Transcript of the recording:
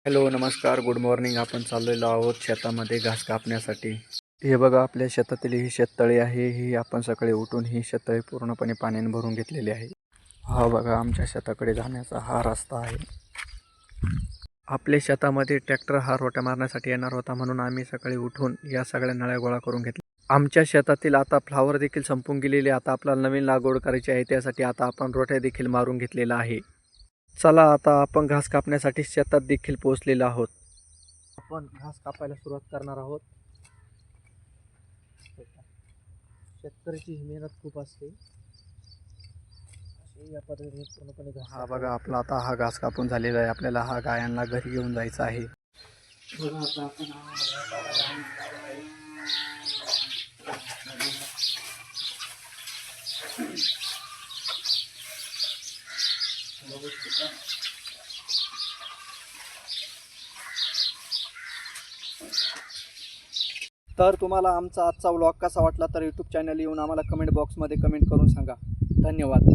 Hello नमस्कार good morning. आपण चाललेलो आहोत शेतामध्ये घास कापण्यासाठी. हे बघा आपल्या शेतातील ही शेततळी आहे. ही आपण सकाळी उठून ही शेततळी पूर्णपणे पाण्याने भरून घेतलेली आहे. हा बघा आमच्या शेताकडे जाण्याचा हा रस्ता आहे. आपल्या शेतामध्ये ट्रॅक्टर हा रोट्या मारण्यासाठी येणार होता, म्हणून आम्ही सकाळी उठून या सगळ्या नळ्या गोळा करून घेतल्या. आमच्या शेतातील आता फ्लावर देखील संपून गेलेले. आता आपल्याला नवीन लागवड करायची आहे, त्यासाठी आता आपण रोट्या देखील मारून घेतलेला आहे. चला आता आपण घास कापण्यासाठी शेतात देखील पोहोचलेलो आहोत. आपण घास कापायला सुरुवात करणार आहोत. शेतकऱ्याची मेहनत खूप असते. या पद्धतीने पूर्णपणे घास हा बघा आपला आता हा घास कापून झालेला आहे. आपल्याला हा गायांना घरी घेऊन जायचा आहे. बघा आता आपण तर तुम्हाला आमचा आजचा व्लॉग कसा वाटला तर यूट्यूब चॅनल येऊन आम्हाला कमेंट बॉक्समध्ये कमेंट करून सांगा. धन्यवाद.